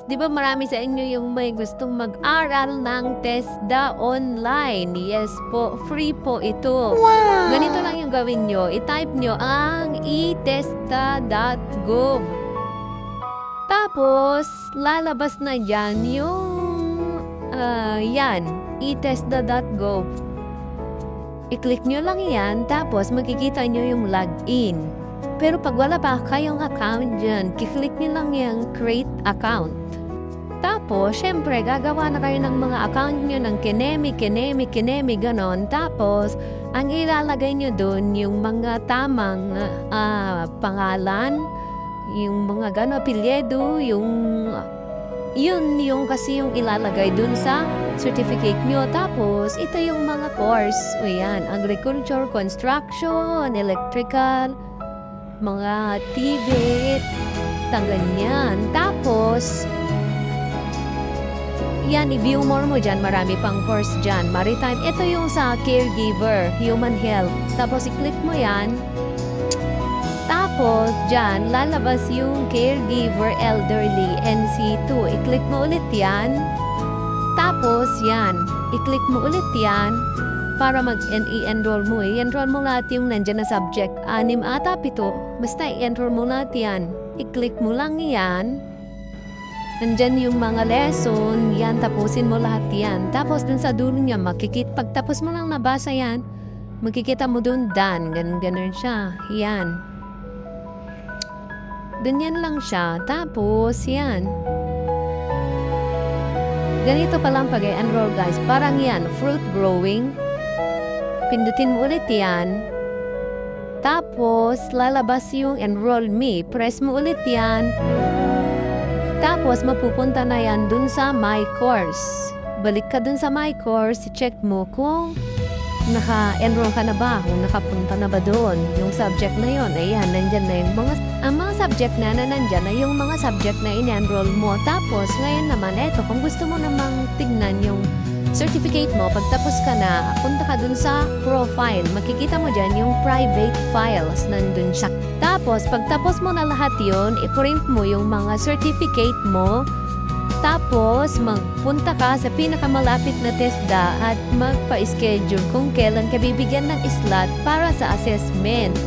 Di ba marami sa inyo yung may gustong mag-aral ng TESDA online? Yes po, free po ito. Ganito lang yung gawin nyo. I-type nyo ang etesda.gov. Tapos, lalabas na dyan yung, yan, etesda.gov. I-click nyo lang yan, tapos makikita nyo yung login. Pero pag wala pa kayong account dyan, kiklik nyo lang yung create account. Tapos, syempre, gagawa na kayo ng mga account nyo ng kinemi, ganon. Tapos, ang ilalagay nyo dun, yung mga tamang pangalan, yung mga gano'n, apelyido, yung kasi yung ilalagay dun sa certificate nyo. Tapos, ito yung mga course. O yan, agriculture, construction, electrical, mga TVET, ganyan. Tapos, yan, i-view more mo dyan. Marami pang course dyan. Maritime, ito yung sa caregiver, human health. Tapos, i-click mo yan. Tapos, dyan, lalabas yung caregiver elderly, NC2. I-click mo ulit yan. Tapos, yan, i-click mo ulit yan para mag-i-enroll mo. I-enroll mo lahat yung nandyan na subject. 6 ata, 7. Basta i-enroll mo lahat yan. I-click mo lang yan. Nandyan yung mga lesson. Yan, tapusin mo lahat yan. Tapos, dun sa dulo niya, pag tapos mo lang nabasa yan, makikita mo dun, done. Ganun siya. Yan. Ganyan lang siya. Tapos, yan. Ganito pa lang pag-enroll, guys. Parang yan, fruit growing. Pindutin mo ulit yan. Tapos, lalabas yung enroll me. Press mo ulit yan. Tapos, mapupunta na yan dun sa my course. Balik ka dun sa my course. Check mo kung naka-enroll ka na ba, kung nakapunta na ba doon yung subject na yon. Ayan, nandyan na yung ang mga subject na nandyan na yung mga subject na in-enroll mo. Tapos, ngayon naman, eto, kung gusto mo namang tignan yung certificate mo, pagtapos ka na, punta ka dun sa profile. Makikita mo dyan yung private files, nandun siya. Tapos, pagtapos mo na lahat yon, i-print mo yung mga certificate mo. Tapos, magpunta ka sa pinakamalapit na TESDA at magpa-schedule kung kailan ka bibigyan ng slot para sa assessment.